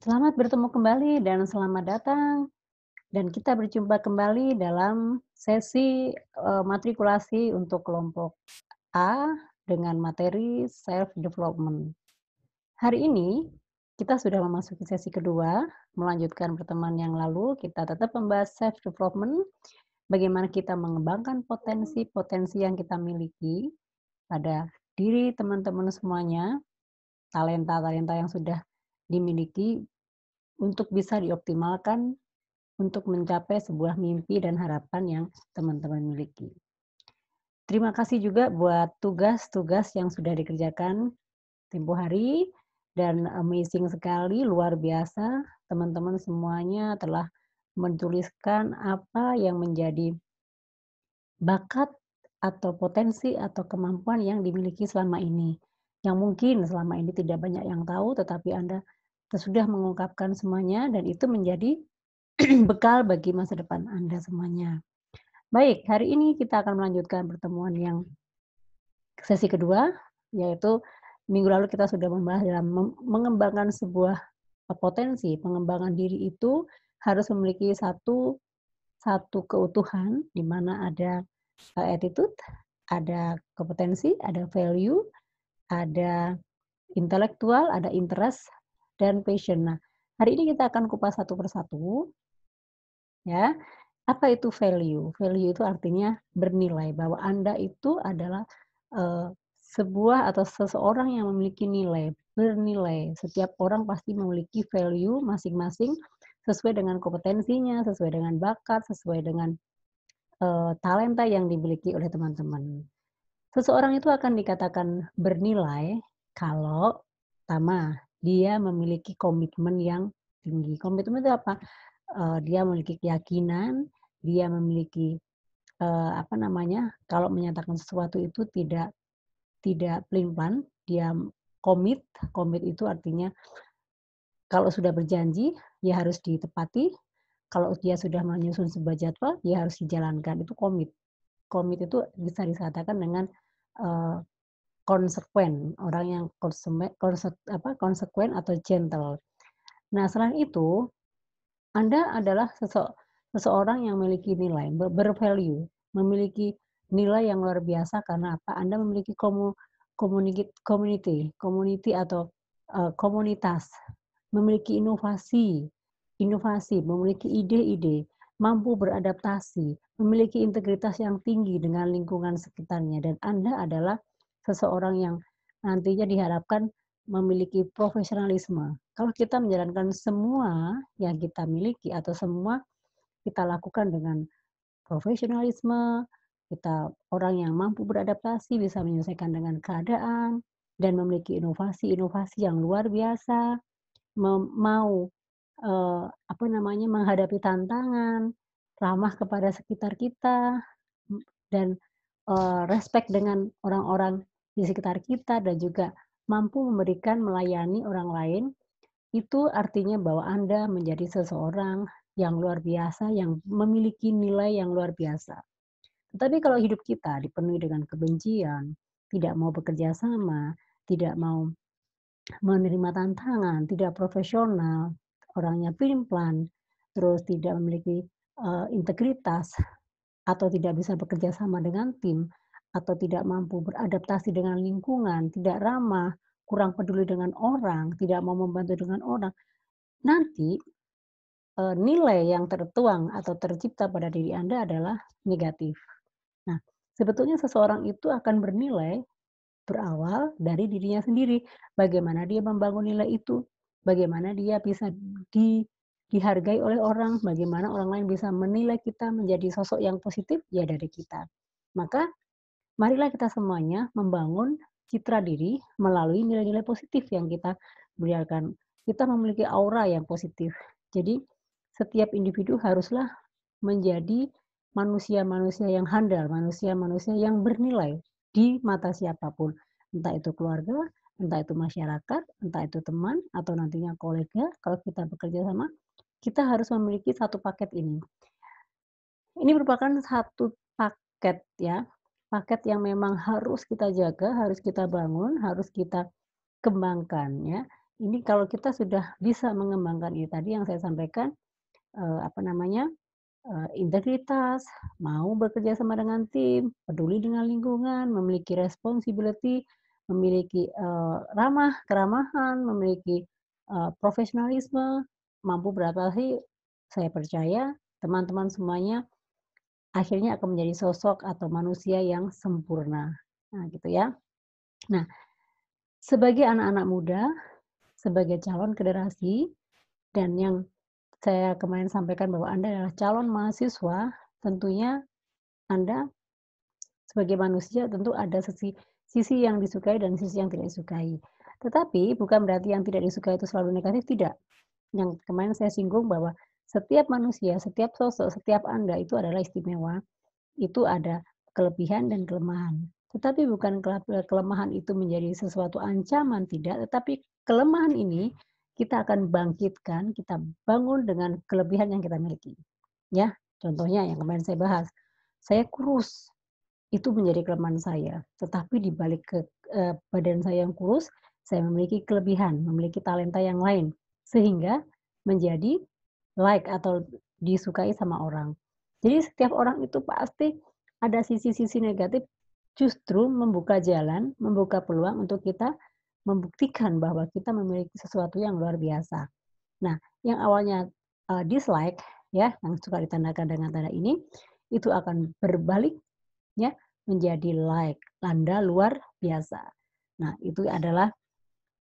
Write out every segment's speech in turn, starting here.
Selamat bertemu kembali dan selamat datang dan kita berjumpa kembali dalam sesi, matrikulasi untuk kelompok A dengan materi self development. Hari ini kita sudah memasuki sesi kedua, melanjutkan pertemuan yang lalu kita tetap membahas self development, bagaimana kita mengembangkan potensi-potensi yang kita miliki pada diri teman-teman semuanya, talenta-talenta yang sudah dimiliki untuk bisa dioptimalkan untuk mencapai sebuah mimpi dan harapan yang teman-teman miliki. Terima kasih juga buat tugas-tugas yang sudah dikerjakan tempo hari dan amazing sekali, luar biasa teman-teman semuanya telah menuliskan apa yang menjadi bakat atau potensi atau kemampuan yang dimiliki selama ini. Yang mungkin selama ini tidak banyak yang tahu, tetapi Anda sudah mengungkapkan semuanya dan itu menjadi bekal bagi masa depan Anda semuanya. Baik, hari ini kita akan melanjutkan pertemuan yang sesi kedua, yaitu minggu lalu kita sudah membahas dalam mengembangkan sebuah potensi. Pengembangan diri itu harus memiliki satu satu keutuhan di mana ada, attitude, ada kompetensi, ada value, ada intelektual, ada interest, dan passion. Nah, hari ini kita akan kupas satu persatu, ya. Apa itu value? Value itu artinya bernilai, bahwa Anda itu adalah, sebuah atau seseorang yang memiliki nilai, bernilai. Setiap orang pasti memiliki value masing-masing sesuai dengan kompetensinya, sesuai dengan bakat, sesuai dengan, talenta yang dimiliki oleh teman-teman. Seseorang itu akan dikatakan bernilai kalau pertama, dia memiliki komitmen yang tinggi. Komitmen itu apa? Dia memiliki keyakinan, dia memiliki, apa namanya, kalau menyatakan sesuatu itu tidak pelin-pelan, dia komit. Komit itu artinya kalau sudah berjanji, ya harus ditepati. Kalau dia sudah menyusun sebuah jadwal, ya harus dijalankan, itu komit. Komit itu bisa dikatakan dengan, eee, konsekuen, orang yang konsekuen atau gentle. Nah, selain itu, Anda adalah seseorang yang memiliki nilai, bervalue, memiliki nilai yang luar biasa karena apa? Anda memiliki community atau, komunitas, memiliki inovasi inovasi, memiliki ide-ide, mampu beradaptasi, memiliki integritas yang tinggi dengan lingkungan sekitarnya, dan Anda adalah seseorang yang nantinya diharapkan memiliki profesionalisme. Kalau kita menjalankan semua yang kita miliki atau semua kita lakukan dengan profesionalisme, kita orang yang mampu beradaptasi, bisa menyelesaikan dengan keadaan, dan memiliki inovasi-inovasi yang luar biasa, mau, apa namanya, menghadapi tantangan, ramah kepada sekitar kita, dan, respect dengan orang-orang di sekitar kita, dan juga mampu memberikan melayani orang lain, itu artinya bahwa Anda menjadi seseorang yang luar biasa, yang memiliki nilai yang luar biasa. Tetapi kalau hidup kita dipenuhi dengan kebencian, tidak mau bekerja sama, tidak mau menerima tantangan, tidak profesional, orangnya pelin-pelan, terus tidak memiliki, integritas, atau tidak bisa bekerja sama dengan tim, atau tidak mampu beradaptasi dengan lingkungan, tidak ramah, kurang peduli dengan orang, tidak mau membantu dengan orang, nanti, nilai yang tertuang atau tercipta pada diri Anda adalah negatif. Nah, sebetulnya seseorang itu akan bernilai berawal dari dirinya sendiri. Bagaimana dia membangun nilai itu, bagaimana dia bisa di dihargai oleh orang, bagaimana orang lain bisa menilai kita menjadi sosok yang positif, ya dari kita. Maka marilah kita semuanya membangun citra diri melalui nilai-nilai positif yang kita berikan. Kita memiliki aura yang positif. Jadi setiap individu haruslah menjadi manusia-manusia yang handal, manusia-manusia yang bernilai di mata siapapun. Entah itu keluarga, entah itu masyarakat, entah itu teman, atau nantinya kolega, kalau kita bekerja sama, kita harus memiliki satu paket ini. Ini merupakan satu paket ya, paket yang memang harus kita jaga, harus kita bangun, harus kita kembangkan ya. ini kalau kita sudah bisa mengembangkan ini tadi yang saya sampaikan, apa namanya, integritas, mau bekerja sama dengan tim, peduli dengan lingkungan, memiliki responsibility, memiliki, keramahan, memiliki, profesionalisme, mampu beradaptasi, saya percaya teman-teman semuanya akhirnya akan menjadi sosok atau manusia yang sempurna. Nah, gitu ya. Nah, sebagai anak-anak muda, sebagai calon generasi, dan yang saya kemarin sampaikan bahwa Anda adalah calon mahasiswa, tentunya Anda sebagai manusia tentu ada sisi yang disukai dan sisi yang tidak disukai. Tetapi bukan berarti yang tidak disukai itu selalu negatif, tidak. Yang kemarin saya singgung bahwa setiap manusia, setiap sosok, setiap Anda itu adalah istimewa, itu ada kelebihan dan kelemahan. Tetapi bukan kelemahan itu menjadi sesuatu ancaman, tidak, tetapi kelemahan ini kita akan bangkitkan, kita bangun dengan kelebihan yang kita miliki. Ya, contohnya yang kemarin saya bahas, saya kurus, itu menjadi kelemahan saya, tetapi di balik badan saya yang kurus, saya memiliki kelebihan, memiliki talenta yang lain, sehingga menjadi like atau disukai sama orang. Jadi setiap orang itu pasti ada sisi-sisi negatif, justru membuka jalan, membuka peluang untuk kita membuktikan bahwa kita memiliki sesuatu yang luar biasa. Nah, yang awalnya, dislike ya, yang suka ditandakan dengan tanda ini, itu akan berbalik ya, menjadi like, tanda luar biasa. Nah, itu adalah,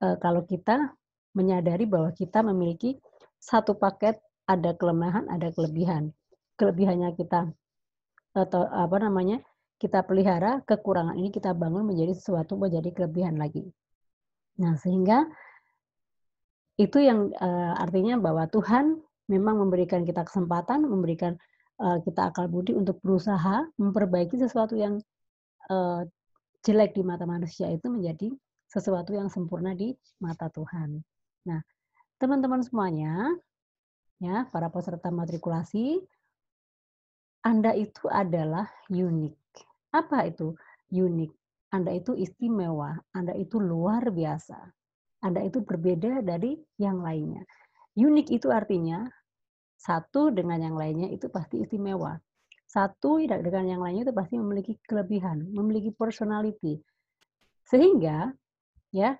kalau kita menyadari bahwa kita memiliki satu paket, ada kelemahan, ada kelebihan. Kelebihannya kita atau apa namanya, kita pelihara, kekurangan ini kita bangun menjadi sesuatu menjadi kelebihan lagi. Nah, sehingga itu yang, artinya bahwa Tuhan memang memberikan kita kesempatan, memberikan, kita akal budi untuk berusaha memperbaiki sesuatu yang, eee, jelek di mata manusia itu menjadi sesuatu yang sempurna di mata Tuhan. Nah, teman-teman semuanya, ya, para peserta matrikulasi, Anda itu adalah unik. Apa itu unik? Anda itu istimewa, Anda itu luar biasa. Anda itu berbeda dari yang lainnya. Unik itu artinya satu dengan yang lainnya itu pasti istimewa. Satu dengan yang lainnya itu pasti memiliki kelebihan, memiliki personality. Sehingga ya,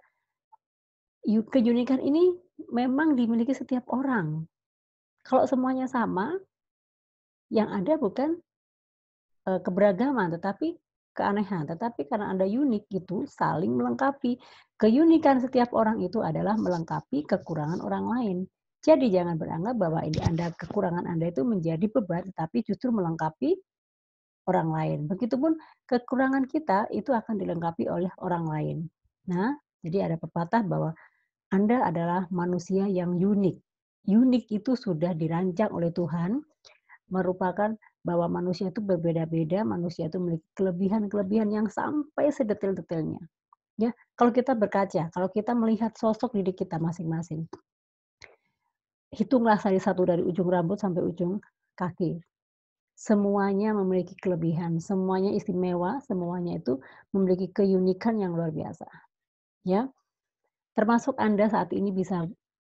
keunikan ini memang dimiliki setiap orang. Kalau semuanya sama, yang ada bukan, keberagaman, tetapi keanehan. Tetapi karena Anda unik gitu, saling melengkapi. Keunikan setiap orang itu adalah melengkapi kekurangan orang lain. Jadi jangan beranggap bahwa ini kekurangan Anda itu menjadi beban, tetapi justru melengkapi orang lain. Begitupun kekurangan kita itu akan dilengkapi oleh orang lain. Nah, jadi ada pepatah bahwa Anda adalah manusia yang unik. Unik itu sudah dirancang oleh Tuhan, merupakan bahwa manusia itu berbeda-beda, manusia itu memiliki kelebihan-kelebihan yang sampai sedetil-detilnya. Ya, kalau kita berkaca, kalau kita melihat sosok diri kita masing-masing, hitunglah dari ujung rambut sampai ujung kaki. Semuanya memiliki kelebihan, semuanya istimewa, semuanya itu memiliki keunikan yang luar biasa. Ya, termasuk Anda saat ini bisa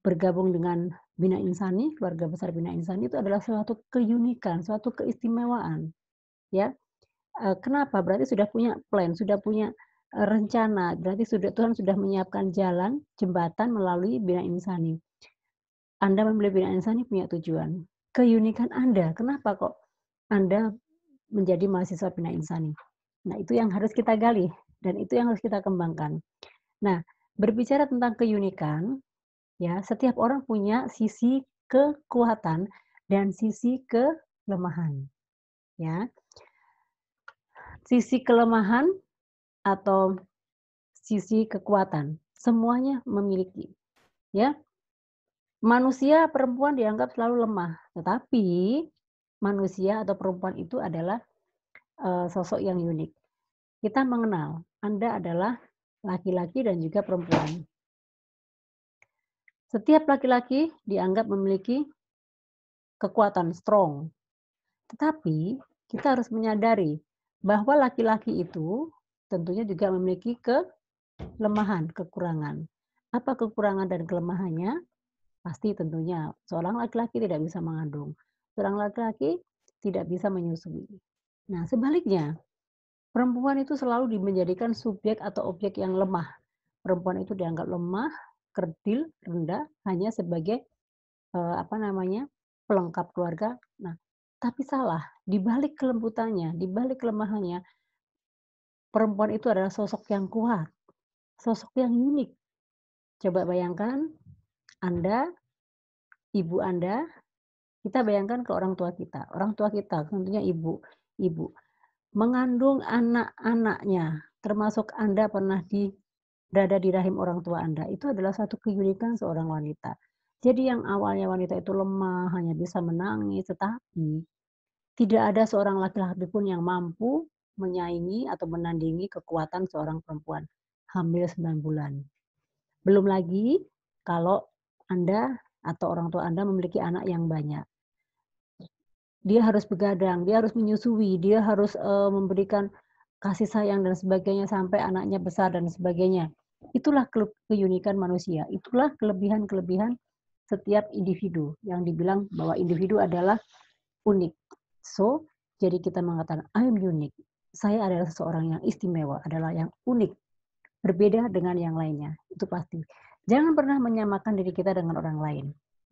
bergabung dengan Bina Insani, keluarga besar Bina Insani itu adalah suatu keunikan, suatu keistimewaan, ya. Kenapa? Berarti sudah punya plan, sudah punya, rencana, berarti Tuhan sudah menyiapkan jalan, jembatan melalui Bina Insani. Anda memilih Bina Insani punya tujuan. Keunikan Anda, kenapa kok Anda menjadi mahasiswa Bina Insani? Nah, itu yang harus kita gali dan itu yang harus kita kembangkan. Nah, berbicara tentang keunikan, ya, setiap orang punya sisi kekuatan dan sisi kelemahan, ya. Sisi kelemahan atau sisi kekuatan, semuanya memiliki, ya. Manusia perempuan dianggap selalu lemah, tetapi manusia atau perempuan itu adalah, sosok yang unik. Kita mengenal Anda adalah laki-laki dan juga perempuan. Setiap laki-laki dianggap memiliki kekuatan, strong. Tetapi kita harus menyadari bahwa laki-laki itu tentunya juga memiliki kelemahan, kekurangan. Apa kekurangan dan kelemahannya? Pasti tentunya seorang laki-laki tidak bisa mengandung, seorang laki-laki tidak bisa menyusui. Nah, sebaliknya, perempuan itu selalu menjadikan subjek atau objek yang lemah. Perempuan itu dianggap lemah, kerdil, rendah, hanya sebagai, apa namanya, pelengkap keluarga. Nah, tapi salah, di balik kelembutannya, di balik kelemahannya, perempuan itu adalah sosok yang kuat, sosok yang unik. Coba bayangkan Anda, ibu Anda, kita bayangkan ke orang tua kita tentunya ibu mengandung anak-anaknya, termasuk Anda pernah berada di rahim orang tua Anda, itu adalah satu keunikan seorang wanita. Jadi yang awalnya wanita itu lemah, hanya bisa menangis, tetapi tidak ada seorang laki-laki pun yang mampu menyaingi atau menandingi kekuatan seorang perempuan hamil 9 bulan. Belum lagi kalau Anda atau orang tua Anda memiliki anak yang banyak. Dia harus begadang, dia harus menyusui, dia harus, memberikan kasih sayang dan sebagainya sampai anaknya besar dan sebagainya. Itulah keunikan manusia, itulah kelebihan-kelebihan setiap individu yang dibilang bahwa individu adalah unik. So, jadi kita mengatakan, "I am unique." Saya adalah seseorang yang istimewa, adalah yang unik, berbeda dengan yang lainnya, itu pasti. Jangan pernah menyamakan diri kita dengan orang lain,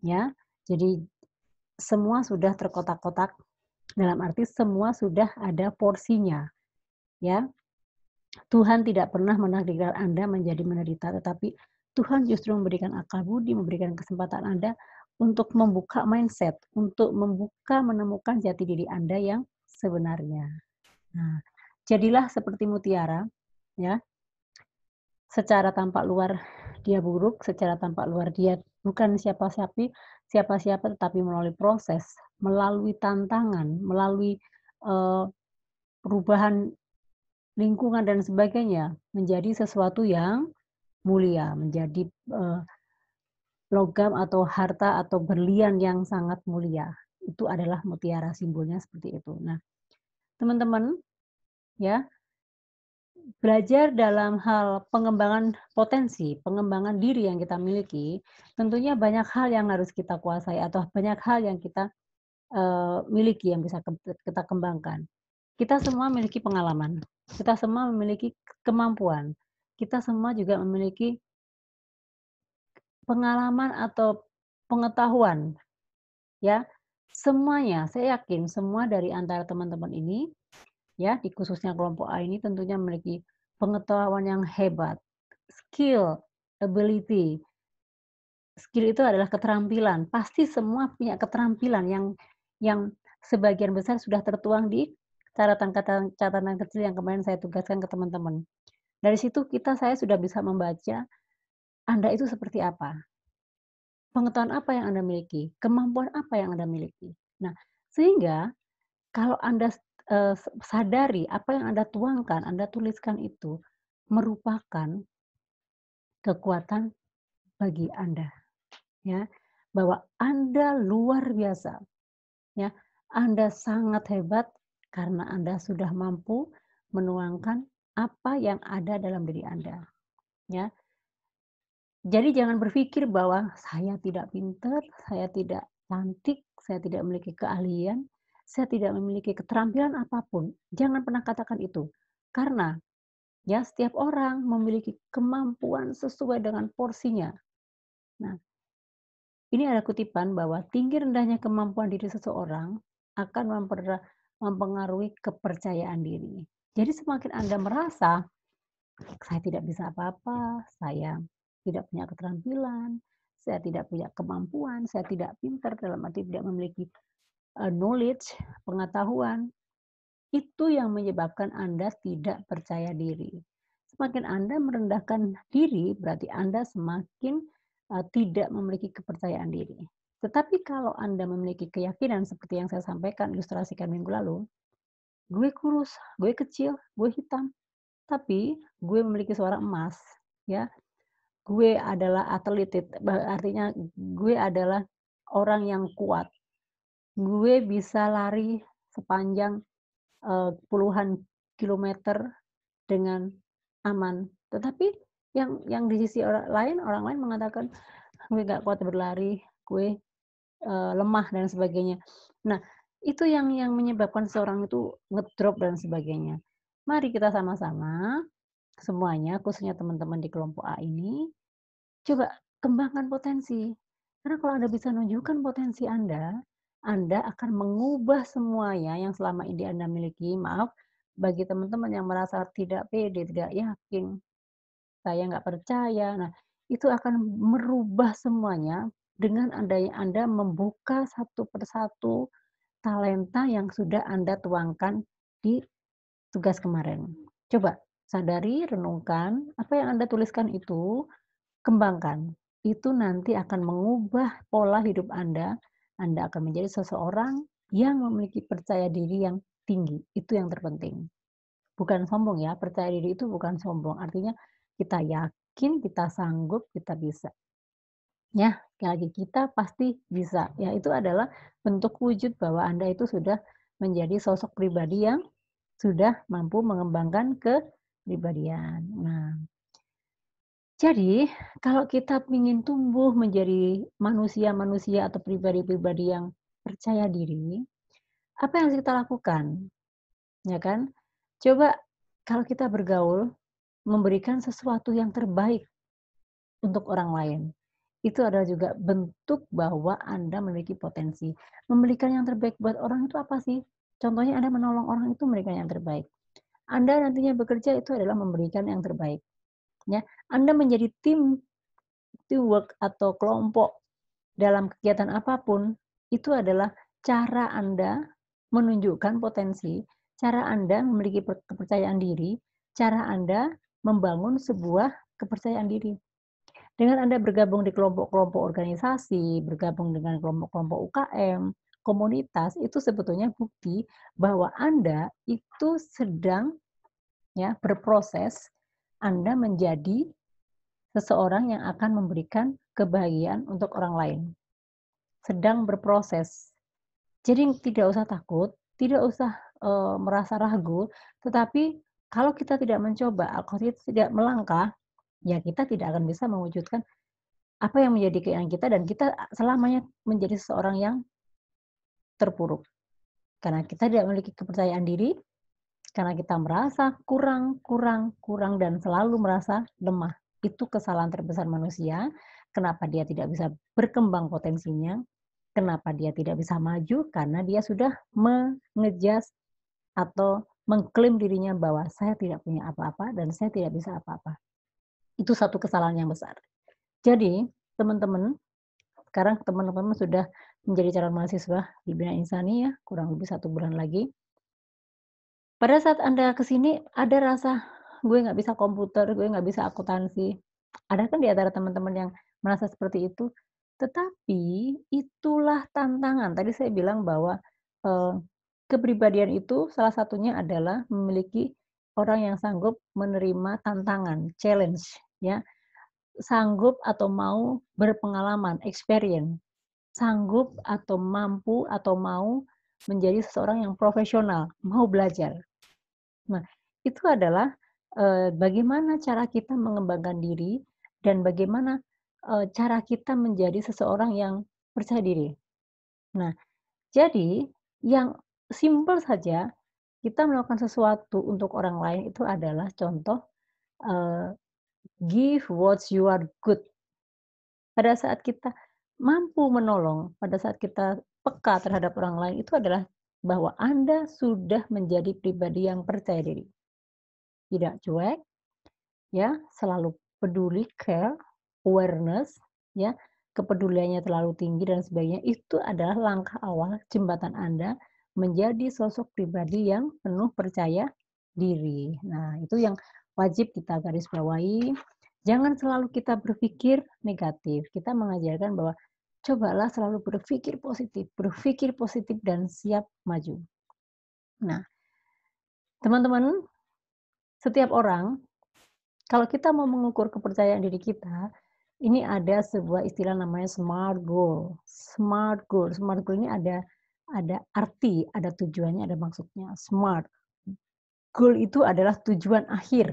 ya. Jadi semua sudah terkotak-kotak, dalam arti semua sudah ada porsinya, ya. Tuhan tidak pernah menakdirkan Anda menjadi menderita, tetapi Tuhan justru memberikan akal budi, memberikan kesempatan Anda untuk membuka mindset, untuk menemukan jati diri Anda yang sebenarnya. Nah, jadilah seperti mutiara, ya. Secara tampak luar dia buruk, secara tampak luar dia bukan siapa-siapa, tetapi melalui proses, melalui tantangan, melalui, eee, perubahan lingkungan dan sebagainya, menjadi sesuatu yang mulia, menjadi, logam atau harta atau berlian yang sangat mulia. Itu adalah mutiara, simbolnya seperti itu. Nah, teman-teman, ya, belajar dalam hal pengembangan potensi, pengembangan diri yang kita miliki, tentunya banyak hal yang harus kita kuasai atau banyak hal yang kita, miliki yang bisa kita kembangkan. Kita semua memiliki pengalaman, kita semua memiliki kemampuan, kita semua juga memiliki pengalaman atau pengetahuan, ya. Semuanya, saya yakin semua dari antara teman-teman ini, ya, di khususnya kelompok A ini tentunya memiliki pengetahuan yang hebat, skill, ability. Skill itu adalah keterampilan, pasti semua punya keterampilan yang sebagian besar sudah tertuang di catatan kecil yang kemarin saya tugaskan ke teman-teman. Dari situ saya sudah bisa membaca Anda itu seperti apa, pengetahuan apa yang Anda miliki, kemampuan apa yang Anda miliki. Nah, sehingga kalau Anda, sadari apa yang Anda tuangkan, Anda tuliskan itu merupakan kekuatan bagi Anda, ya. Bahwa Anda luar biasa, ya. Anda sangat hebat karena Anda sudah mampu menuangkan apa yang ada dalam diri Anda, ya. Jadi jangan berpikir bahwa saya tidak pintar, saya tidak cantik, saya tidak memiliki keahlian, saya tidak memiliki keterampilan apapun. Jangan pernah katakan itu. Karena ya setiap orang memiliki kemampuan sesuai dengan porsinya. Nah, ini ada kutipan bahwa tinggi rendahnya kemampuan diri seseorang akan mempengaruhi kepercayaan diri. Jadi semakin Anda merasa saya tidak bisa apa-apa, saya tidak punya keterampilan, saya tidak punya kemampuan, saya tidak pintar dalam arti tidak memiliki, knowledge, pengetahuan, itu yang menyebabkan Anda tidak percaya diri. Semakin Anda merendahkan diri, berarti Anda semakin, tidak memiliki kepercayaan diri. Tetapi kalau Anda memiliki keyakinan seperti yang saya sampaikan, ilustrasikan minggu lalu, "Gue kurus, gue kecil, gue hitam, tapi gue memiliki suara emas," ya. Gue adalah atlet, artinya gue adalah orang yang kuat. Gue bisa lari sepanjang, puluhan kilometer dengan aman. Tetapi yang di sisi orang lain mengatakan, "Gue nggak kuat berlari, gue, lemah," dan sebagainya. Nah, itu yang menyebabkan seseorang itu ngedrop dan sebagainya. Mari kita sama-sama semuanya, khususnya teman-teman di kelompok A ini, coba kembangkan potensi. Karena kalau Anda bisa nunjukkan potensi Anda akan mengubah semuanya yang selama ini Anda miliki. Maaf, bagi teman-teman yang merasa tidak pede, tidak yakin, saya nggak percaya. Nah, itu akan merubah semuanya dengan adanya Anda membuka satu persatu talenta yang sudah Anda tuangkan di tugas kemarin. Coba sadari, renungkan, apa yang Anda tuliskan itu kembangkan. Itu nanti akan mengubah pola hidup Anda. Anda akan menjadi seseorang yang memiliki percaya diri yang tinggi. Itu yang terpenting. Bukan sombong ya, percaya diri itu bukan sombong. Artinya kita yakin, kita sanggup, kita bisa. Ya, sekali lagi kita pasti bisa. Ya, itu adalah bentuk wujud bahwa Anda itu sudah menjadi sosok pribadi yang sudah mampu mengembangkan kepribadian. Nah, jadi, kalau kita ingin tumbuh menjadi manusia-manusia atau pribadi-pribadi yang percaya diri, apa yang harus kita lakukan, ya kan? Coba kalau kita bergaul, memberikan sesuatu yang terbaik untuk orang lain. Itu adalah juga bentuk bahwa Anda memiliki potensi. Memberikan yang terbaik buat orang itu apa sih? Contohnya Anda menolong orang itu memberikan yang terbaik. Anda nantinya bekerja itu adalah memberikan yang terbaik, ya. Anda menjadi teamwork atau kelompok dalam kegiatan apapun, itu adalah cara Anda menunjukkan potensi, cara Anda memiliki kepercayaan diri, cara Anda membangun sebuah kepercayaan diri. Dengan Anda bergabung di kelompok-kelompok organisasi, bergabung dengan kelompok-kelompok UKM, komunitas, itu sebetulnya bukti bahwa Anda itu sedang ya berproses, Anda menjadi seseorang yang akan memberikan kebahagiaan untuk orang lain. Sedang berproses. Jadi tidak usah takut, tidak usah, merasa ragu, tetapi kalau kita tidak mencoba, kalau kita tidak melangkah, ya kita tidak akan bisa mewujudkan apa yang menjadi keinginan kita dan kita selamanya menjadi seseorang yang terpuruk. Karena kita tidak memiliki kepercayaan diri, karena kita merasa kurang kurang kurang dan selalu merasa lemah. Itu kesalahan terbesar manusia, kenapa dia tidak bisa berkembang potensinya, kenapa dia tidak bisa maju, karena dia sudah atau mengklaim dirinya bahwa saya tidak punya apa-apa dan saya tidak bisa apa-apa. Itu satu kesalahan yang besar. Jadi, teman-teman, sekarang teman-teman sudah menjadi calon mahasiswa di Bina Insani ya, kurang lebih 1 bulan lagi. Pada saat Anda ke sini ada rasa, "Gue nggak bisa komputer, gue nggak bisa akuntansi." Ada kan di antara teman-teman yang merasa seperti itu? Tetapi itulah tantangan. Tadi saya bilang bahwa, eee, kepribadian itu salah satunya adalah memiliki orang yang sanggup menerima tantangan, challenge, ya. Sanggup atau mau berpengalaman, experience. Sanggup atau mampu atau mau menjadi seseorang yang profesional, mau belajar. Nah, itu adalah, bagaimana cara kita mengembangkan diri dan bagaimana, cara kita menjadi seseorang yang percaya diri. Nah, jadi yang simpel saja, kita melakukan sesuatu untuk orang lain itu adalah contoh, eee, give what you are good. Pada saat kita mampu menolong, pada saat kita peka terhadap orang lain, itu adalah bahwa Anda sudah menjadi pribadi yang percaya diri. Tidak cuek, ya, selalu peduli, care, awareness, ya, kepeduliannya terlalu tinggi dan sebagainya, itu adalah langkah awal jembatan Anda menjadi sosok pribadi yang penuh percaya diri. Nah, itu yang wajib kita garis bawahi. Jangan selalu kita berpikir negatif. Kita mengajarkan bahwa cobalah selalu berpikir positif dan siap maju. Nah, teman-teman, setiap orang kalau kita mau mengukur kepercayaan diri kita, ini ada sebuah istilah namanya SMART goal. SMART goal. SMART goal ini ada arti, ada tujuannya, ada maksudnya. SMART. Goal itu adalah tujuan akhir.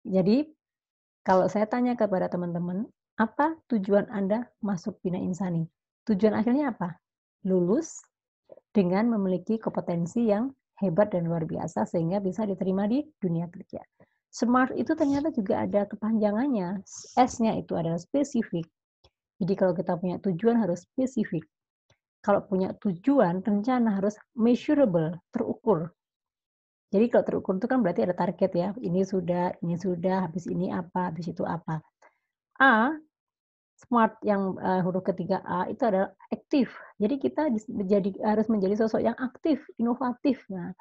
Jadi Kalau saya tanya kepada teman-teman, apa tujuan Anda masuk Bina Insani? Tujuan akhirnya apa? Lulus dengan memiliki kompetensi yang hebat dan luar biasa sehingga bisa diterima di dunia kerja. SMART itu ternyata juga ada kepanjangannya. S-nya itu adalah spesifik. Jadi kalau kita punya tujuan harus spesifik. Kalau punya tujuan, rencana harus measurable, terukur. Jadi kalau terukur itu kan berarti ada target ya, ini sudah, habis ini apa, habis itu apa. A, smart yang, huruf ketiga A itu adalah aktif. Jadi kita harus menjadi sosok yang aktif, inovatif. Nah,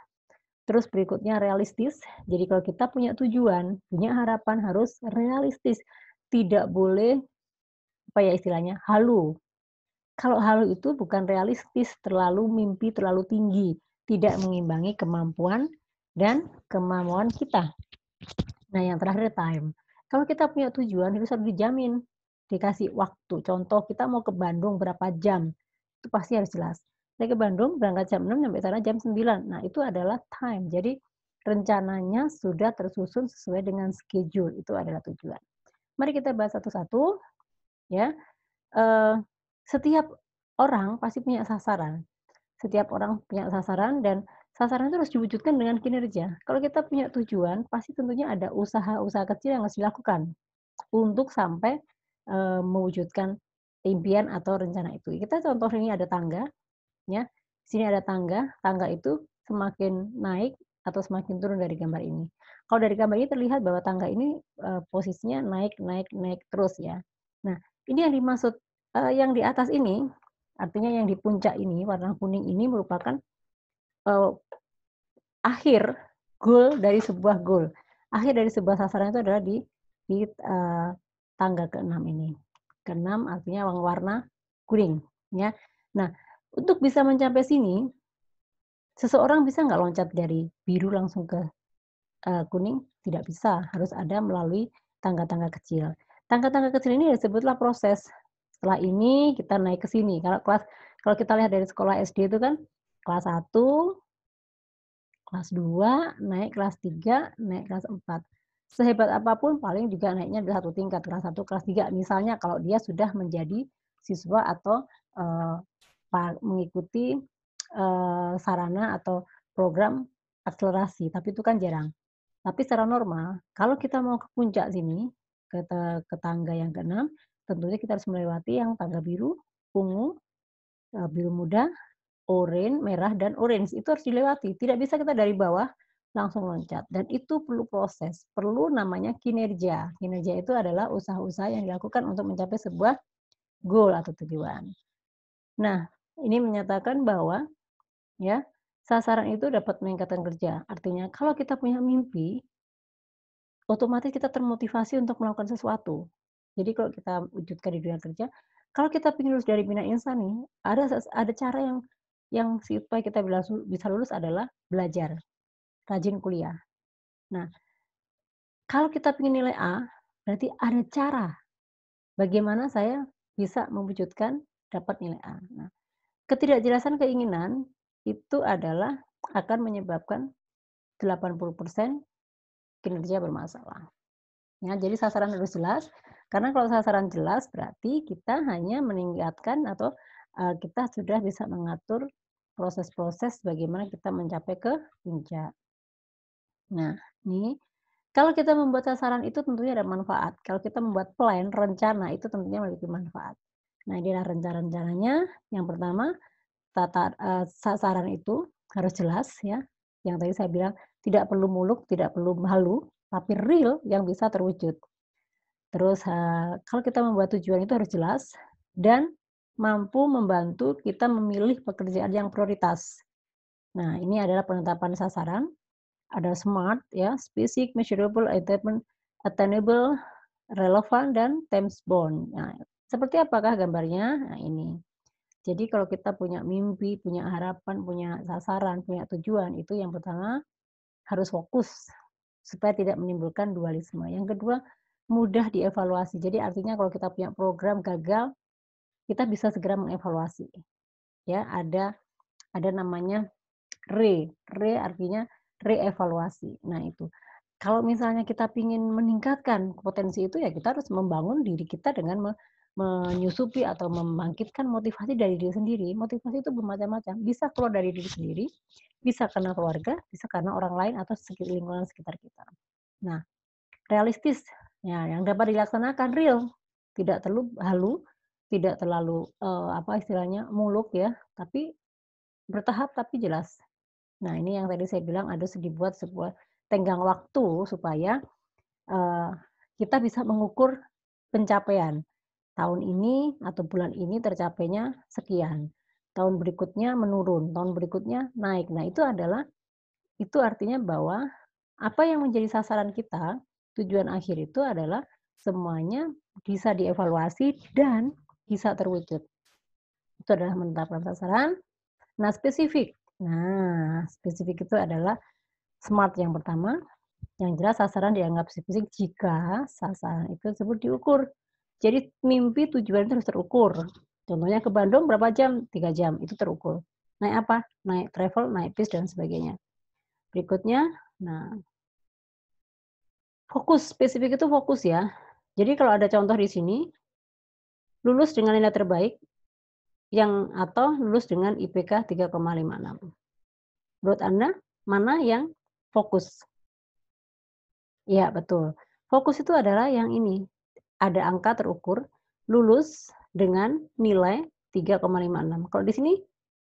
terus berikutnya realistis. Jadi kalau kita punya tujuan, punya harapan harus realistis. Tidak boleh, apa ya istilahnya, halu. Kalau halu itu bukan realistis, terlalu mimpi terlalu tinggi, tidak mengimbangi kemampuan dan kemauan kita. Nah, yang terakhir time. Kalau kita punya tujuan harus dijamin, dikasih waktu. Contoh kita mau ke Bandung berapa jam, itu pasti harus jelas. Saya ke Bandung berangkat jam 6 sampai sana jam 9. Nah, itu adalah time. Jadi rencananya sudah tersusun sesuai dengan schedule, itu adalah tujuan. Mari kita bahas satu-satu ya. Eee, Setiap orang pasti punya sasaran. Setiap orang punya sasaran dan sasaran itu harus diwujudkan dengan kinerja. Kalau kita punya tujuan, pasti tentunya ada usaha-usaha kecil yang harus dilakukan untuk sampai, mewujudkan impian atau rencana itu. Kita contoh ini ada tangga, ya. Di sini ada tangga, tangga itu semakin naik atau semakin turun dari gambar ini. Kalau dari gambar ini terlihat bahwa tangga ini, posisinya naik naik naik terus ya. Nah, ini yang dimaksud, yang di atas ini, artinya yang di puncak ini, warna kuning ini merupakan, eee, akhir goal dari sebuah goal. Akhir dari sebuah sasaran itu adalah di tangga ke-6 ini. Ke-6 artinya yang warna kuning, ya. Nah, untuk bisa mencapai sini, seseorang bisa nggak loncat dari biru langsung ke, kuning? Tidak bisa, harus ada melalui tangga-tangga kecil. Tangga-tangga kecil ini disebutlah proses. Setelah ini kita naik ke sini. Kalau kita lihat dari sekolah SD itu kan kelas 1, kelas 2, naik kelas 3, naik kelas 4. Sehebat apapun paling juga naiknya di satu tingkat, kelas 1, kelas 3. Misalnya kalau dia sudah menjadi siswa atau, eee, mengikuti, sarana atau program akselerasi, tapi itu kan jarang. Tapi secara normal, kalau kita mau ke puncak sini, ke tangga yang ke-6, tentunya kita harus melewati yang tangga biru, ungu, biru muda, oranye, merah, dan orange itu harus dilewati. Tidak bisa kita dari bawah langsung loncat dan itu perlu proses, perlu namanya kinerja. Kinerja itu adalah usaha-usaha yang dilakukan untuk mencapai sebuah goal atau tujuan. Nah, ini menyatakan bahwa ya, sasaran itu dapat meningkatkan kerja. Artinya kalau kita punya mimpi, otomatis kita termotivasi untuk melakukan sesuatu. Jadi kalau kita wujudkan di dunia kerja, kalau kita pengen lulus dari Bina Insani, ada cara yang supaya kita bisa lulus adalah belajar, rajin kuliah. Nah, kalau kita pengen nilai A, berarti ada cara bagaimana saya bisa mewujudkan dapat nilai A. Nah, ketidakjelasan keinginan itu adalah akan menyebabkan 80% kinerja bermasalah. Ya, jadi sasaran harus jelas, karena kalau sasaran jelas berarti kita hanya meningkatkan atau, kita sudah bisa mengatur proses-proses bagaimana kita mencapai ke puncak. Nah, ini kalau kita membuat sasaran itu tentunya ada manfaat, kalau kita membuat plan, rencana itu tentunya memiliki manfaat. Nah, inilah rencana-rencananya, yang pertama sasaran itu harus jelas ya, yang tadi saya bilang tidak perlu muluk, tidak perlu halu, tapi real yang bisa terwujud. Terus, kalau kita membuat tujuan itu harus jelas dan mampu membantu kita memilih pekerjaan yang prioritas. Nah, ini adalah penetapan sasaran, ada SMART ya, specific, measurable, attainable, relevan, dan time bound. Nah, seperti apakah gambarnya? Nah, ini. Jadi kalau kita punya mimpi, punya harapan, punya sasaran, punya tujuan, itu yang pertama harus fokus, supaya tidak menimbulkan dualisme. Yang kedua, mudah dievaluasi. Jadi artinya kalau kita punya program gagal, kita bisa segera mengevaluasi. Ya, ada namanya re artinya reevaluasi. Nah itu. Kalau misalnya kita ingin meningkatkan potensi itu, ya kita harus membangun diri kita dengan menyusupi atau membangkitkan motivasi dari diri sendiri. Motivasi itu bermacam-macam, bisa keluar dari diri sendiri, bisa karena keluarga, bisa karena orang lain atau lingkungan sekitar kita. Nah, realistis, ya yang dapat dilaksanakan real, tidak terlalu halu, tidak terlalu, apa istilahnya, muluk ya, tapi bertahap tapi jelas. Nah, ini yang tadi saya bilang harus dibuat sebuah tenggang waktu supaya, eee, kita bisa mengukur pencapaian. Tahun ini atau bulan ini tercapainya sekian, tahun berikutnya menurun, tahun berikutnya naik. Nah, itu artinya bahwa apa yang menjadi sasaran kita, tujuan akhir itu adalah semuanya bisa dievaluasi dan bisa terwujud. Itu adalah menetapkan sasaran. Nah, spesifik. Nah, spesifik itu adalah SMART yang pertama, yang jelas sasaran dianggap spesifik jika sasaran itu tersebut diukur. Jadi mimpi tujuan itu harus terukur. Contohnya ke Bandung berapa jam? 3 jam, itu terukur. Naik apa? Naik travel, naik bis dan sebagainya. Berikutnya, nah fokus, spesifik itu fokus ya. Jadi kalau ada contoh di sini, lulus dengan nilai terbaik atau lulus dengan IPK 3,56. Menurut Anda, mana yang fokus? Iya, betul. Fokus itu adalah yang ini, ada angka terukur, lulus dengan nilai 3,56. Kalau di sini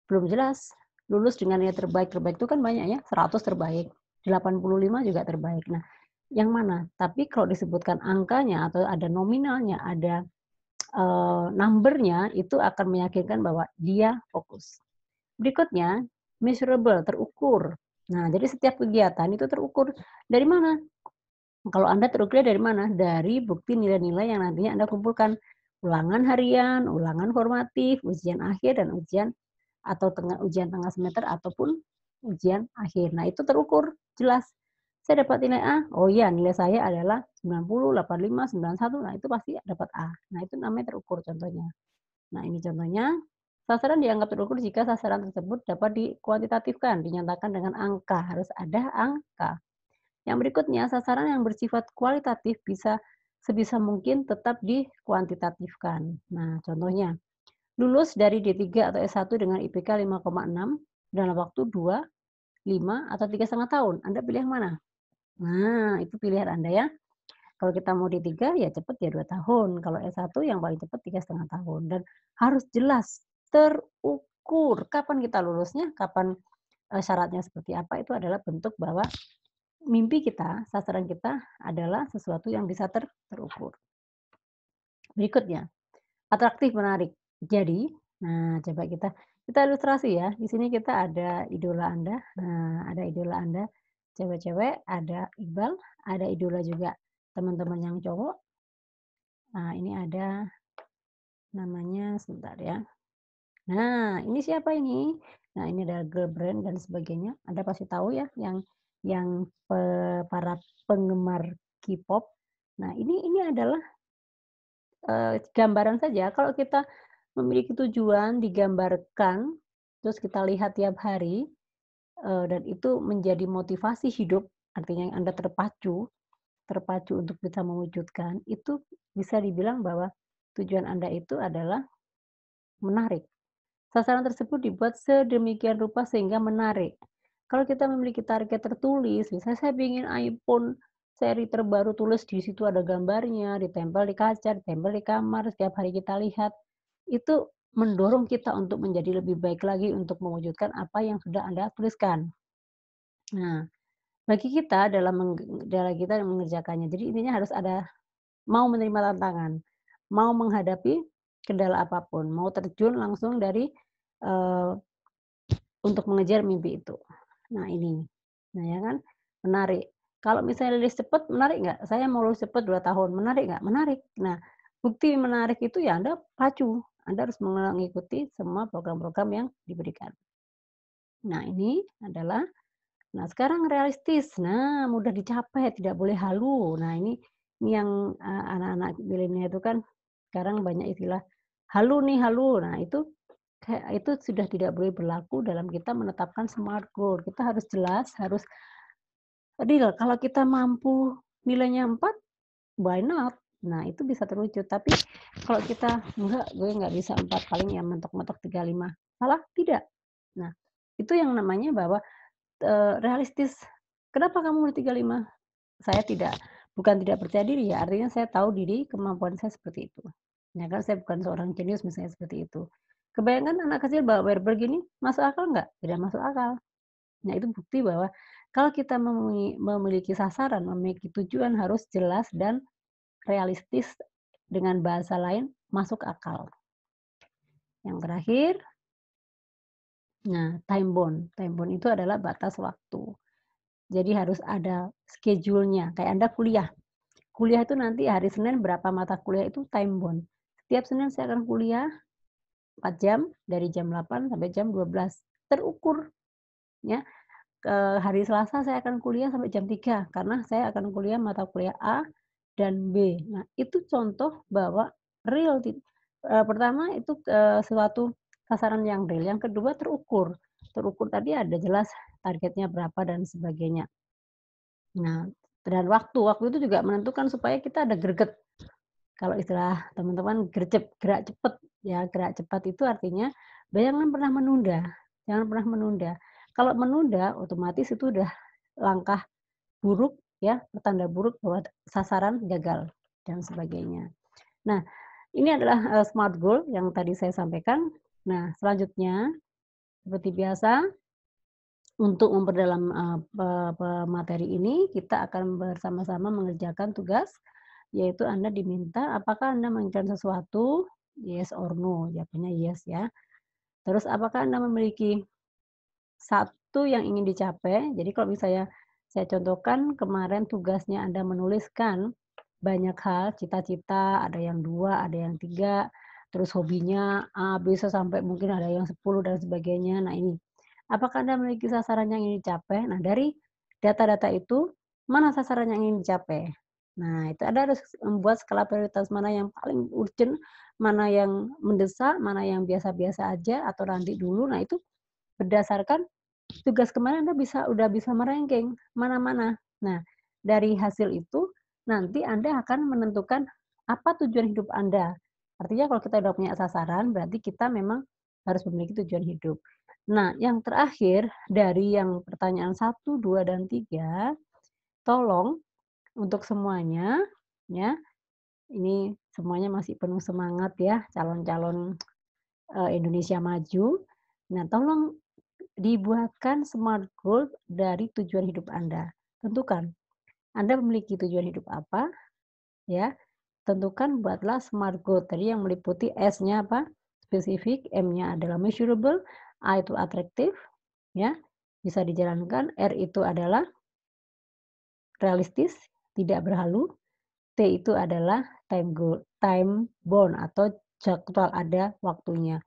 belum jelas, lulus dengan nilai terbaik, terbaik itu kan banyak ya, 100 terbaik, 85 juga terbaik. Nah, yang mana? Tapi kalau disebutkan angkanya atau ada nominalnya, ada, number-nya, itu akan meyakinkan bahwa dia fokus. Berikutnya, measurable, terukur. Nah, jadi setiap kegiatan itu terukur. Dari mana? Kalau Anda terukurnya dari mana? Dari bukti nilai-nilai yang nantinya Anda kumpulkan. Ulangan harian, ulangan formatif, ujian akhir, dan ujian tengah semester ataupun ujian akhir. Nah, itu terukur, jelas. Saya dapat nilai A, oh iya nilai saya adalah 90, 85, 91, nah itu pasti dapat A. Nah, itu namanya terukur contohnya. Nah, ini contohnya, sasaran dianggap terukur jika sasaran tersebut dapat dikuantitatifkan, dinyatakan dengan angka, harus ada angka. Yang berikutnya, sasaran yang bersifat kualitatif bisa sebisa mungkin tetap dikuantitatifkan. Nah, contohnya, lulus dari D3 atau S1 dengan IPK 5,6 dalam waktu 2, 5, atau 3,5 tahun. Anda pilih yang mana? Nah, itu pilihan Anda ya. Kalau kita mau D3 ya cepat ya 2 tahun, kalau S1 yang paling cepat 3,5 tahun. Dan harus jelas, terukur. Kapan kita lulusnya, kapan syaratnya seperti apa, itu adalah bentuk bahwa mimpi kita, sasaran kita adalah sesuatu yang bisa terukur. Berikutnya, atraktif, menarik. Jadi, nah coba kita ilustrasi ya. Di sini kita ada idola Anda. Nah, ada idola Anda cewek-cewek, ada Iqbal, ada idola juga teman-teman yang cowok. Nah, ini ada namanya sebentar ya. Nah, ini siapa ini? Nah, ini adalah girl brand dan sebagainya. Anda pasti tahu ya yang para penggemar K-pop. Nah, ini adalah, gambaran saja kalau kita memiliki tujuan digambarkan, terus kita lihat tiap hari, dan itu menjadi motivasi hidup, artinya Anda terpacu terpacu untuk bisa mewujudkan, itu bisa dibilang bahwa tujuan Anda itu adalah menarik. Sasaran tersebut dibuat sedemikian rupa sehingga menarik. Kalau kita memiliki target tertulis, misalnya saya ingin iPhone seri terbaru, tulis di situ ada gambarnya, ditempel di kaca, ditempel di kamar, setiap hari kita lihat, itu mendorong kita untuk menjadi lebih baik lagi untuk mewujudkan apa yang sudah Anda tuliskan. Nah, bagi kita dalam kita mengerjakannya, jadi intinya harus ada mau menerima tantangan, mau menghadapi kendala apapun, mau terjun langsung dari, eee, untuk mengejar mimpi itu. Nah ini, nah ya kan, menarik. Kalau misalnya lulus cepat, menarik nggak? Saya mau lulus cepat 2 tahun, menarik nggak? Menarik. Nah, bukti menarik itu ya Anda pacu, Anda harus mengikuti semua program-program yang diberikan. Nah ini adalah sekarang realistis, nah mudah dicapai, tidak boleh halu. Nah ini yang, anak-anak milenial itu kan sekarang banyak istilah, "Halu nih, halu." Nah itu sudah tidak boleh berlaku dalam kita menetapkan SMART goal. Kita harus jelas, harus Real, kalau kita mampu nilainya 4, why not? Nah, itu bisa terwujud, tapi kalau kita, "Enggak, gue nggak bisa 4, paling ya mentok-mentok 3, 5." Malah tidak. Nah, itu yang namanya bahwa, realistis. "Kenapa kamu 3, 5?" Saya bukan tidak percaya diri ya, artinya saya tahu diri, kemampuan saya seperti itu. Ya kan, saya bukan seorang jenius misalnya seperti itu. Kebayangkan anak kecil bawa barber gini, masuk akal nggak? Tidak masuk akal. Nah, itu bukti bahwa kalau kita memiliki sasaran, memiliki tujuan harus jelas dan realistis, dengan bahasa lain masuk akal. Yang terakhir, nah time bound. Time bound itu adalah batas waktu. Jadi harus ada schedule-nya, kayak Anda kuliah. Kuliah itu nanti hari Senin berapa mata kuliah itu time bound. Setiap Senin saya akan kuliah 4 jam, dari jam 8 sampai jam 12. Terukur ya. Hari Selasa saya akan kuliah sampai jam 3 karena saya akan kuliah mata kuliah A dan B. Nah, itu contoh bahwa real pertama itu, suatu sasaran yang real, yang kedua terukur. Terukur tadi ada jelas targetnya berapa dan sebagainya. Nah, dan waktu itu juga menentukan supaya kita ada greget. Kalau istilah teman-teman gerak cepet ya, gerak cepat itu artinya jangan pernah menunda, jangan pernah menunda. Kalau menunda otomatis itu udah langkah buruk ya, pertanda buruk bahwa sasaran gagal dan sebagainya. Nah, ini adalah, SMART goal yang tadi saya sampaikan. Nah, selanjutnya seperti biasa untuk memperdalam, materi ini kita akan bersama-sama mengerjakan tugas, yaitu Anda diminta apakah Anda menginginkan sesuatu, yes or no, jawabannya yes ya. Terus apakah Anda memiliki satu yang ingin dicapai, jadi kalau misalnya saya contohkan kemarin tugasnya Anda menuliskan banyak hal, cita-cita, ada yang 2, ada yang 3, terus hobinya A, B, sampai mungkin ada yang 10 dan sebagainya. Nah ini, apakah Anda memiliki sasaran yang ingin dicapai? Nah dari data-data itu, mana sasaran yang ingin dicapai? Nah itu Anda harus membuat skala prioritas mana yang paling urgent, mana yang mendesak, mana yang biasa-biasa aja atau nanti dulu. Nah itu berdasarkan tugas kemarin Anda udah bisa me-ranking mana-mana. Nah, dari hasil itu nanti Anda akan menentukan apa tujuan hidup Anda. Artinya kalau kita udah punya sasaran, berarti kita memang harus memiliki tujuan hidup. Nah, yang terakhir dari yang pertanyaan 1, 2, dan 3, tolong untuk semuanya ya, ini semuanya masih penuh semangat ya, calon-calon, Indonesia Maju. Nah, tolong dibuatkan SMART goal dari tujuan hidup Anda. Tentukan, Anda memiliki tujuan hidup apa, ya. Tentukan, buatlah SMART goal tadi yang meliputi S-nya apa? Spesifik, M-nya adalah measurable, A itu atraktif, ya, bisa dijalankan, R itu adalah realistis, tidak berhalu, T itu adalah time bound atau jadwal ada waktunya.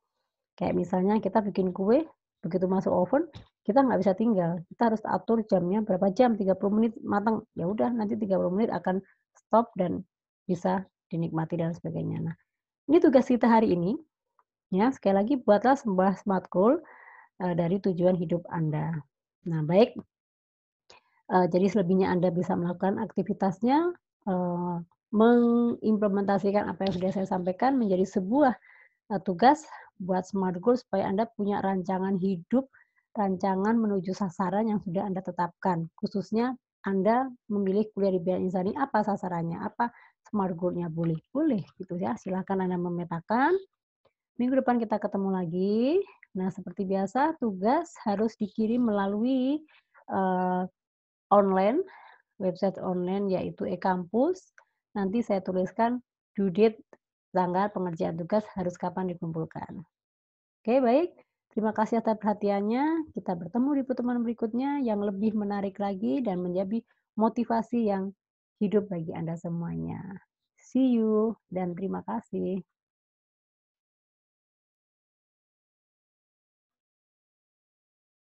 Kayak misalnya kita bikin kue, begitu masuk oven, kita nggak bisa tinggal, kita harus atur jamnya berapa jam, 30 menit matang, ya udah nanti 30 menit akan stop dan bisa dinikmati dan sebagainya. Nah, ini tugas kita hari ini, ya, sekali lagi buatlah sebuah SMART goal, dari tujuan hidup Anda. Nah, baik, jadi selebihnya Anda bisa melakukan aktivitasnya, mengimplementasikan apa yang sudah saya sampaikan menjadi sebuah tugas buat SMART goal supaya Anda punya rancangan hidup, rancangan menuju sasaran yang sudah Anda tetapkan. Khususnya Anda memilih kuliah di bidang insani, apa sasarannya, apa SMART goal-nya, boleh? Boleh gitu ya, silakan Anda memetakan. Minggu depan kita ketemu lagi. Nah, seperti biasa tugas harus dikirim melalui, eee, online, website online yaitu e-kampus. Nanti saya tuliskan due date, tanggal pengerjaan tugas harus kapan dikumpulkan. Oke, baik. Terima kasih atas perhatiannya. Kita bertemu di pertemuan berikutnya yang lebih menarik lagi dan menjadi motivasi yang hidup bagi Anda semuanya. See you dan terima kasih.